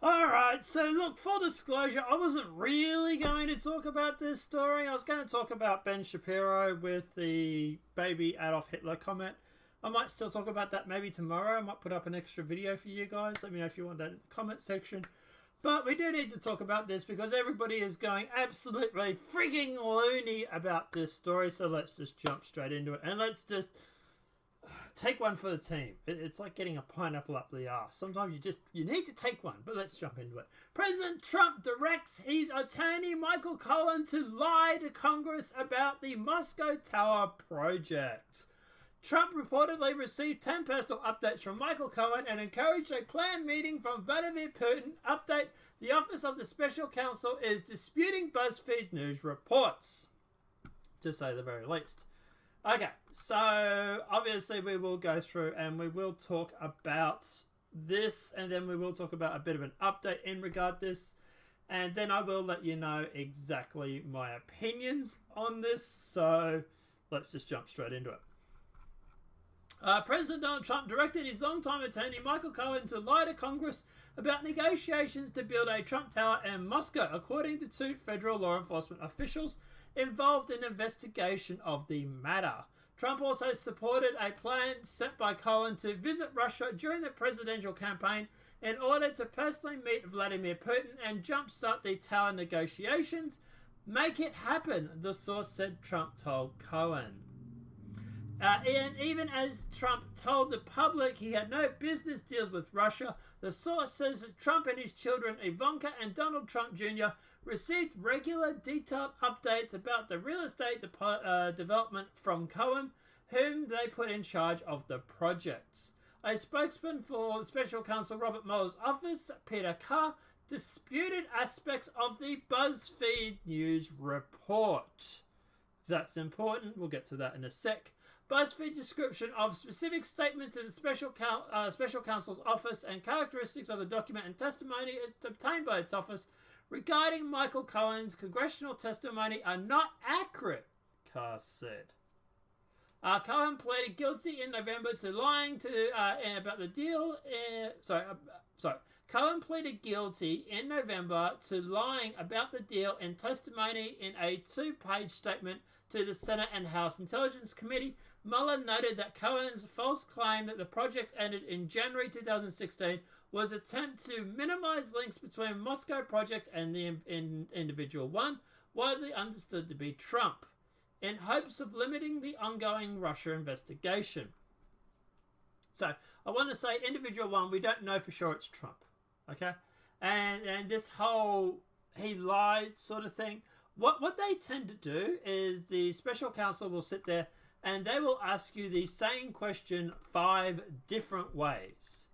Alright, so look, full disclosure, I wasn't really going to talk about this story. I was going to talk about Ben Shapiro with the baby Adolf Hitler comment. I might still talk about that maybe tomorrow. I might put up an extra video for you guys. Let me know if you want that in the comment section. But we do need to talk about this because everybody is going absolutely freaking loony about this story. So let's just jump straight into it. And let's just take one for the team. It's like getting a pineapple up the arse. Sometimes you need to take one, but let's jump into it. President Trump directs his attorney Michael Cohen to lie to Congress about the Moscow Tower project. Trump reportedly received 10 personal updates from Michael Cohen and encouraged a planned meeting from Vladimir Putin. Update: the Office of the Special Counsel is disputing Buzzfeed news reports, to say the very least. Okay, so obviously we will go through and we will talk about this, and then we will talk about a bit of an update in regard to this, and then I will let you know exactly my opinions on this. So let's just jump straight into it. President Donald Trump directed his longtime attorney Michael Cohen to lie to Congress about negotiations to build a Trump Tower in Moscow, according to two federal law enforcement officials involved in investigation of the matter. Trump also supported a plan set by Cohen to visit Russia during the presidential campaign in order to personally meet Vladimir Putin and jumpstart the tower negotiations. Make it happen, the source said, Trump told Cohen. And even as Trump told the public he had no business deals with Russia, the source says that Trump and his children Ivanka and Donald Trump Jr. received regular detailed updates about the real estate development from Cohen, whom they put in charge of the projects. A spokesman for Special Counsel Robert Mueller's office, Peter Carr, disputed aspects of the Buzzfeed news report. That's important. We'll get to that in a sec. Buzzfeed description of specific statements in the Special Counsel's office and characteristics of the document and testimony obtained by its office regarding Michael Cohen's congressional testimony are not accurate, Carr said. Cohen pleaded guilty in November to lying to about the deal. Cohen pleaded guilty in November to lying about the deal in testimony in a 2-page statement to the Senate and House Intelligence Committee. Mueller noted that Cohen's false claim that the project ended in January 2016 was an attempt to minimize links between Moscow project and the individual one, widely understood to be Trump, in hopes of limiting the ongoing Russia investigation. So I want to say individual one, we don't know for sure it's Trump, okay? And this whole he lied sort of thing, what they tend to do is the special counsel will sit there and they will ask you the same question 5 different ways.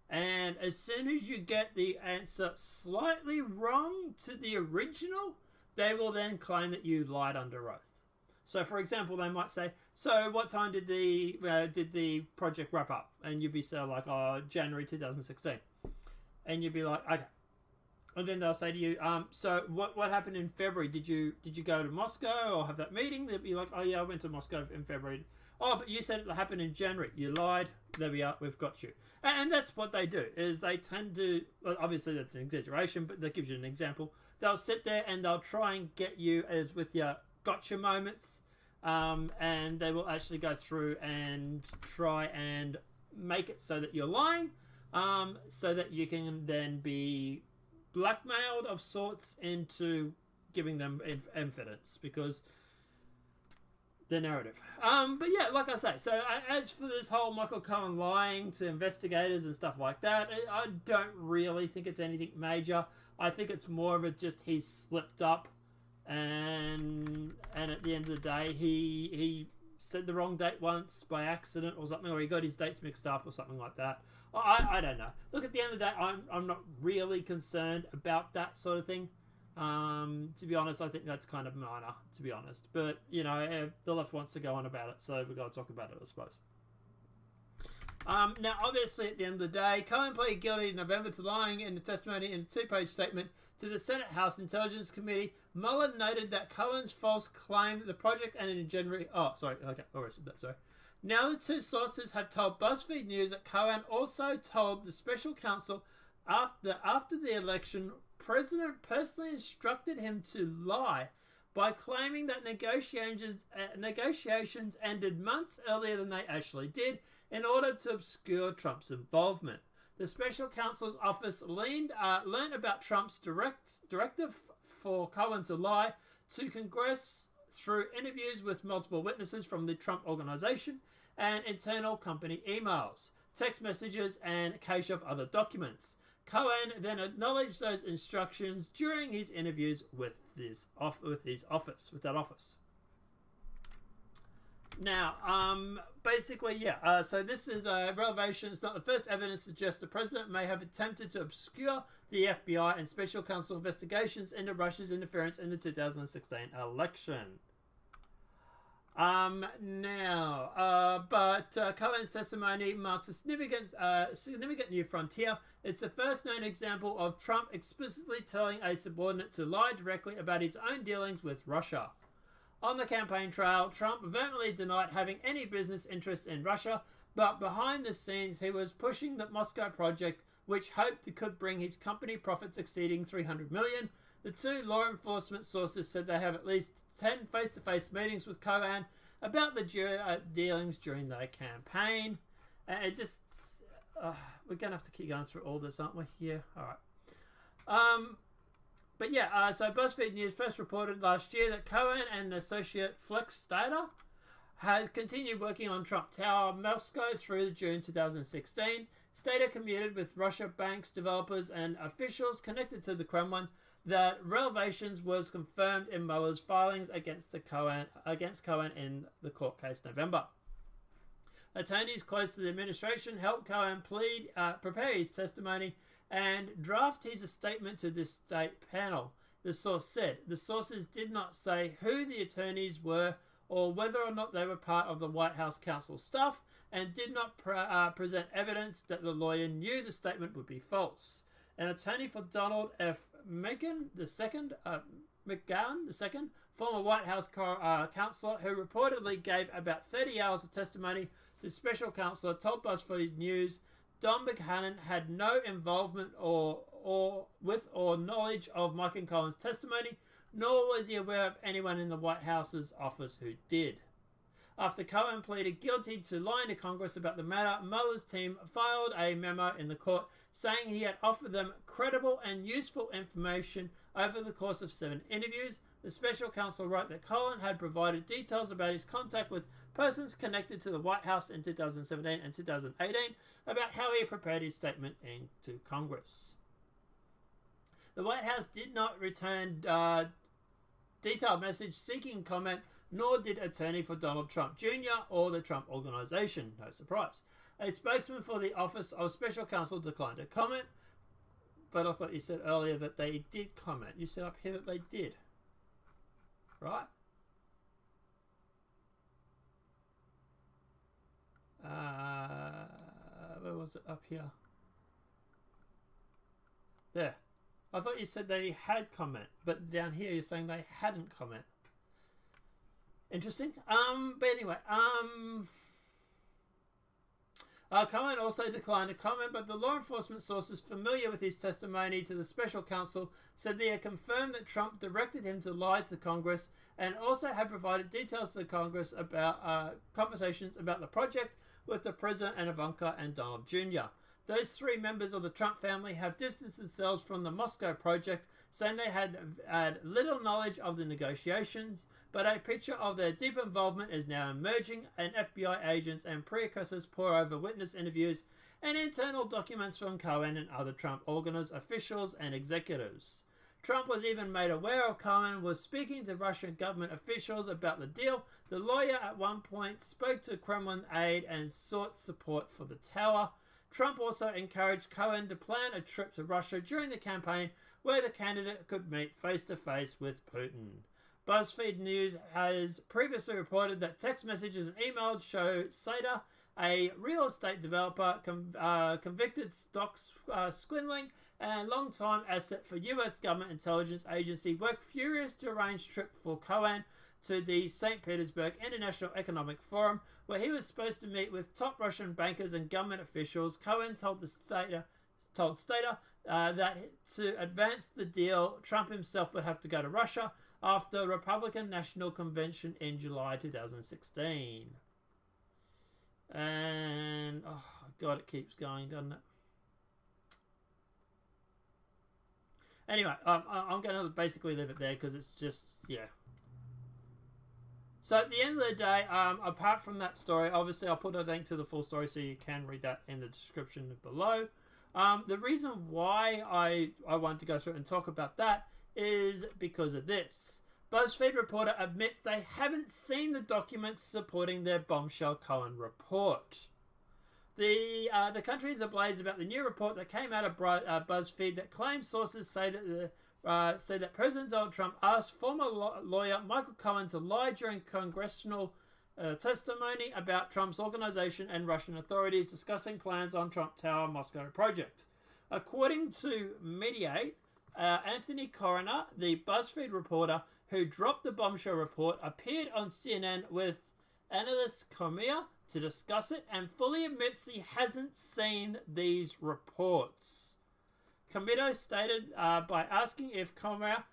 And as soon as you get the answer slightly wrong to the original, they will then claim that you lied under oath. So, for example, they might say, so what time did the project wrap up? And you'd be like, oh, January 2016. And you'd be like, okay. And then they'll say to you, so what happened in February? Did you go to Moscow or have that meeting? They'll be like, oh yeah, I went to Moscow in February. Oh, but you said it happened in January. You lied. There we are. We've got you. And that's what they do, is they tend to, obviously that's an exaggeration, but that gives you an example. They'll sit there and they'll try and get you as with your gotcha moments, and they will actually go through and try and make it so that you're lying, so that you can then be blackmailed of sorts into giving them evidence, because the narrative. But yeah, like I say, so as for this whole Michael Cohen lying to investigators and stuff like that, I don't really think it's anything major. I think it's more of just he's slipped up, and at the end of the day, he said the wrong date once by accident or something, or he got his dates mixed up or something like that. I don't know. Look, at the end of the day, I'm not really concerned about that sort of thing. To be honest, I think that's kind of minor, to be honest. But, you know, the left wants to go on about it, so we've got to talk about it, I suppose. Now, obviously, at the end of the day, Cohen pleaded guilty in November to lying in the testimony in a 2-page statement to the Senate House Intelligence Committee. Mueller noted that Cohen's false claim that the project ended in January... Oh, sorry. Okay. Already said that. Sorry. Now the two sources have told BuzzFeed News that Cohen also told the special counsel after the election, President personally instructed him to lie by claiming that negotiations ended months earlier than they actually did in order to obscure Trump's involvement. The special counsel's office learned about Trump's directive for Cohen to lie to Congress through interviews with multiple witnesses from the Trump organization and internal company emails, text messages, and a cache of other documents. Cohen then acknowledged those instructions during his interviews with that office. Now, basically, yeah. So this is a revelation. It's not the first evidence suggests the president may have attempted to obscure the FBI and special counsel investigations into Russia's interference in the 2016 election. But Cohen's testimony marks a significant new frontier. It's the first known example of Trump explicitly telling a subordinate to lie directly about his own dealings with Russia. On the campaign trail, Trump vehemently denied having any business interest in Russia, but behind the scenes he was pushing the Moscow project, which hoped it could bring his company profits exceeding $300 million. The two law enforcement sources said they have at least 10 face-to-face meetings with Cohen about the dealings during their campaign. It just... we're going to have to keep going through all this, aren't we? Yeah, all right. But yeah, so Buzzfeed News first reported last year that Cohen and associate Flex Data had continued working on Trump Tower, Moscow through June 2016. Stater communicated with Russia banks, developers, and officials connected to the Kremlin that revelations was confirmed in Mueller's filings against Cohen in the court case November. Attorneys close to the administration helped Cohen prepare his testimony and draft his statement to this state panel. The source said the sources did not say who the attorneys were or whether or not they were part of the White House counsel staff, and did not present evidence that the lawyer knew the statement would be false. An attorney for Donald F. McGahn II, former White House counselor who reportedly gave about 30 hours of testimony to special counsel, told BuzzFeed News Don Buchanan had no involvement or knowledge of Mike and Cohen's testimony, nor was he aware of anyone in the White House's office who did. After Cohen pleaded guilty to lying to Congress about the matter, Mueller's team filed a memo in the court saying he had offered them credible and useful information over the course of 7 interviews. The special counsel wrote that Cohen had provided details about his contact with persons connected to the White House in 2017 and 2018 about how he prepared his statement into Congress. The White House did not return detailed message seeking comment, nor did attorney for Donald Trump Jr. or the Trump Organization. No surprise. A spokesman for the Office of Special Counsel declined to comment, but I thought you said earlier that they did comment. You said up here that they did. Right? Where was it? Up here. There. I thought you said they had comment, but down here you're saying they hadn't comment. Interesting. But anyway, Cohen also declined to comment, but the law enforcement sources familiar with his testimony to the special counsel said they had confirmed that Trump directed him to lie to Congress and also had provided details to the Congress about conversations about the project with the President and Ivanka and Donald Jr. Those 3 members of the Trump family have distanced themselves from the Moscow project, saying they had little knowledge of the negotiations, but a picture of their deep involvement is now emerging, and FBI agents and precursors pour over witness interviews and internal documents from Cohen and other Trump officials and executives. Trump was even made aware of Cohen was speaking to Russian government officials about the deal. The lawyer at one point spoke to Kremlin aide and sought support for the tower. Trump also encouraged Cohen to plan a trip to Russia during the campaign where the candidate could meet face-to-face with Putin. BuzzFeed News has previously reported that text messages and emails show Sater, a real estate developer, convicted stock swindling and long-time asset for U.S. government intelligence agency, worked furious to arrange a trip for Cohen to the St. Petersburg International Economic Forum, where he was supposed to meet with top Russian bankers and government officials. Cohen told the told Stater that to advance the deal, Trump himself would have to go to Russia after the Republican National Convention in July 2016. And, oh, God, it keeps going, doesn't it? Anyway, I'm going to basically leave it there because it's just, yeah. So at the end of the day, apart from that story, obviously I'll put a link to the full story so you can read that in the description below. The reason why I wanted to go through and talk about that is because of this. BuzzFeed reporter admits they haven't seen the documents supporting their bombshell Cohen report. The country is ablaze about the new report that came out of BuzzFeed that claims sources say that President Donald Trump asked former lawyer Michael Cohen to lie during congressional testimony about Trump's organization and Russian authorities discussing plans on Trump Tower Moscow project. According to Mediate, Anthony Coroner, the BuzzFeed reporter who dropped the bombshell report, appeared on CNN with analyst Cormier to discuss it and fully admits he hasn't seen these reports. Comito stated by asking if Cormier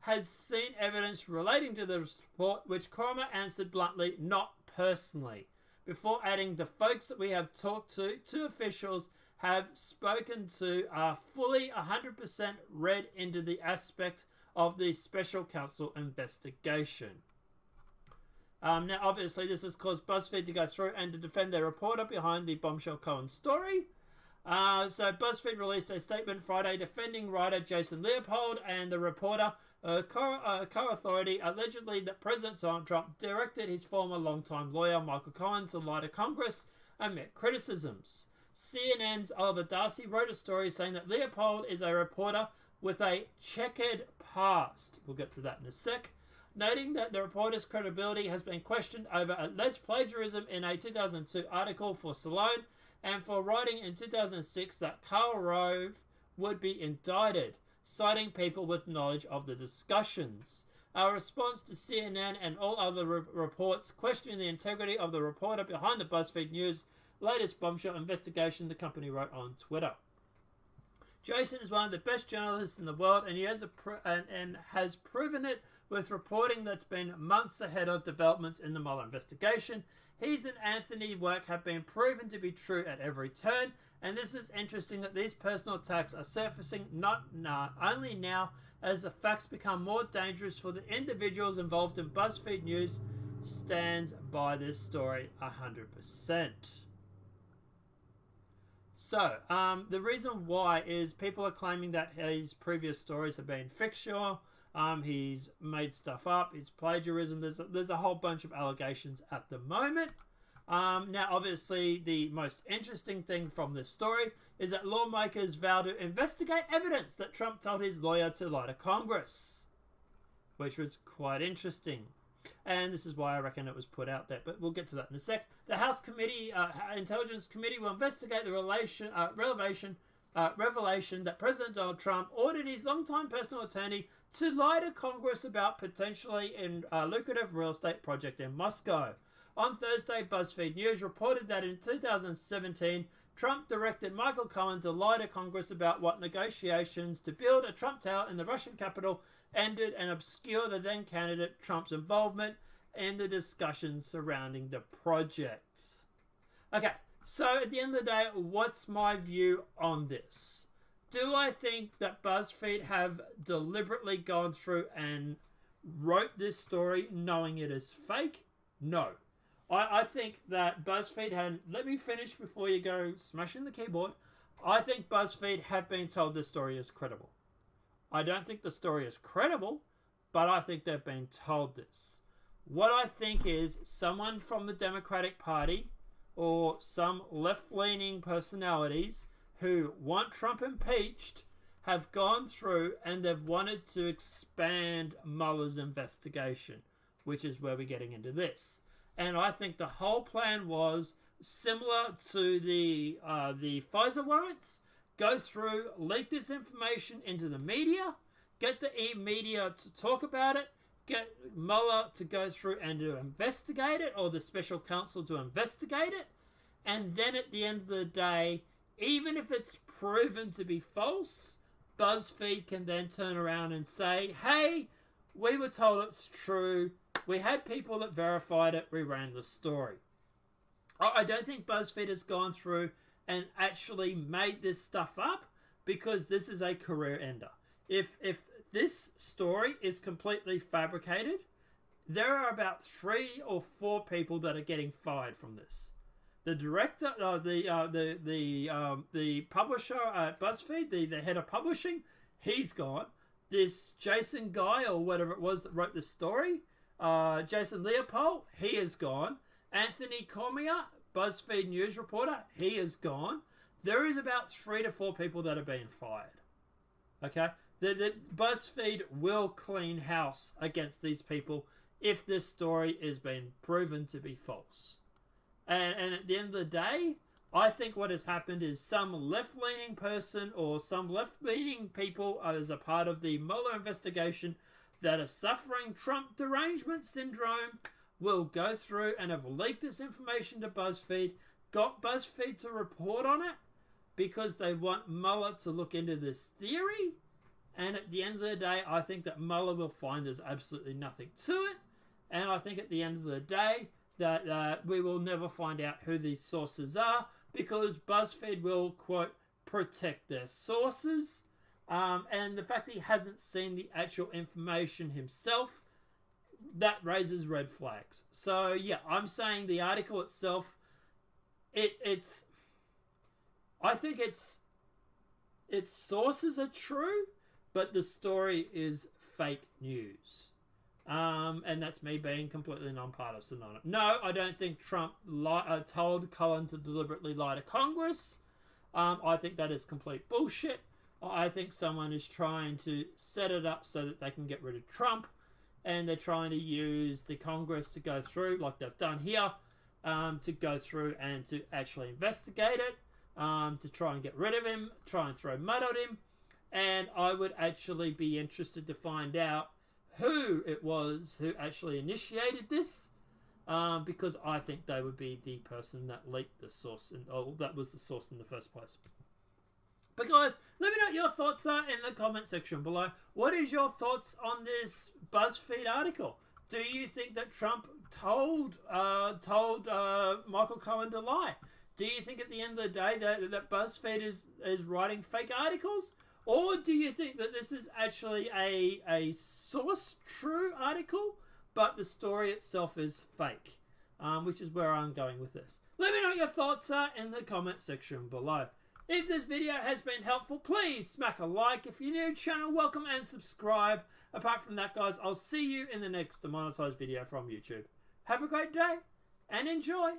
had seen evidence relating to the report, which Cormier answered bluntly, not personally, before adding the folks that we have talked to, two officials have spoken to, are fully 100% read into the aspect of the special counsel investigation. Now, obviously, this has caused BuzzFeed to go through and to defend their reporter behind the bombshell Cohen story. So BuzzFeed released a statement Friday defending writer Jason Leopold and the reporter, co-authority, allegedly that President Donald Trump directed his former longtime lawyer Michael Cohen to lie to Congress amid criticisms. CNN's Oliver Darcy wrote a story saying that Leopold is a reporter with a checkered past. We'll get to that in a sec. Noting that the reporter's credibility has been questioned over alleged plagiarism in a 2002 article for Salon and for writing in 2006 that Karl Rove would be indicted, citing people with knowledge of the discussions. Our response to CNN and all other reports questioning the integrity of the reporter behind the BuzzFeed News latest bombshell investigation, the company wrote on Twitter. Jason is one of the best journalists in the world, and he has has proven it with reporting that's been months ahead of developments in the Mueller investigation. His and Anthony's work have been proven to be true at every turn, and this is interesting that these personal attacks are surfacing not only now as the facts become more dangerous for the individuals involved in BuzzFeed News stands by this story 100%. So, the reason why is people are claiming that his previous stories have been fictional. He's made stuff up. It's plagiarism. There's a whole bunch of allegations at the moment. Now, obviously, the most interesting thing from this story is that lawmakers vow to investigate evidence that Trump told his lawyer to lie to Congress, which was quite interesting. And this is why I reckon it was put out there. But we'll get to that in a sec. The House Committee, Intelligence Committee will investigate the revelation that President Donald Trump ordered his longtime personal attorney to lie to Congress about potentially a lucrative real estate project in Moscow. On Thursday, BuzzFeed News reported that in 2017, Trump directed Michael Cohen to lie to Congress about what negotiations to build a Trump Tower in the Russian capital ended and obscure the then candidate Trump's involvement in the discussions surrounding the project. Okay, so at the end of the day, what's my view on this? Do I think that BuzzFeed have deliberately gone through and wrote this story knowing it is fake? No. I think that BuzzFeed had... Let me finish before you go smashing the keyboard. I think BuzzFeed have been told this story is credible. I don't think the story is credible, but I think they've been told this. What I think is someone from the Democratic Party or some left-leaning personalities who want Trump impeached have gone through and they've wanted to expand Mueller's investigation, which is where we're getting into this. And I think the whole plan was similar to the FISA warrants. Go through, leak this information into the media, get the media to talk about it, get Mueller to go through and to investigate it, or the special counsel to investigate it, and then at the end of the day, even if it's proven to be false, BuzzFeed can then turn around and say, hey, we were told it's true. We had people that verified it. We ran the story. I don't think BuzzFeed has gone through and actually made this stuff up, because this is a career ender. If this story is completely fabricated, there are about 3 or 4 people that are getting fired from this. The director, the publisher at BuzzFeed, the head of publishing, he's gone. This Jason guy, or whatever it was that wrote this story, Jason Leopold, he is gone. Anthony Cormier, BuzzFeed news reporter, he is gone. There is about 3 to 4 people that are being fired. Okay? The BuzzFeed will clean house against these people if this story is being proven to be false. And at the end of the day, I think what has happened is some left-leaning person or some left-leaning people as a part of the Mueller investigation that are suffering Trump derangement syndrome will go through and have leaked this information to BuzzFeed, got BuzzFeed to report on it, because they want Mueller to look into this theory. And at the end of the day, I think that Mueller will find there's absolutely nothing to it. And I think at the end of the day that we will never find out who these sources are, because BuzzFeed will, quote, protect their sources. And the fact that he hasn't seen the actual information himself, that raises red flags. So, yeah, I'm saying the article itself, I think its sources are true, but the story is fake news. And that's me being completely nonpartisan on it. No, I don't think Trump told Cohen to deliberately lie to Congress. I think that is complete bullshit. I think someone is trying to set it up so that they can get rid of Trump, and they're trying to use the Congress to go through, like they've done here, to go through and to actually investigate it, to try and get rid of him, try and throw mud at him. And I would actually be interested to find out who it was who actually initiated this, because I think they would be the person that leaked the source, or that was the source in the first place. But guys, let me know what your thoughts are in the comment section below. What is your thoughts on this BuzzFeed article? Do you think that Trump told Michael Cohen to lie? Do you think at the end of the day that BuzzFeed is writing fake articles? Or do you think that this is actually a source true article, but the story itself is fake? Which is where I'm going with this. Let me know what your thoughts are in the comment section below. If this video has been helpful, please smack a like. If you're new to the channel, welcome and subscribe. Apart from that, guys, I'll see you in the next demonetized video from YouTube. Have a great day and enjoy.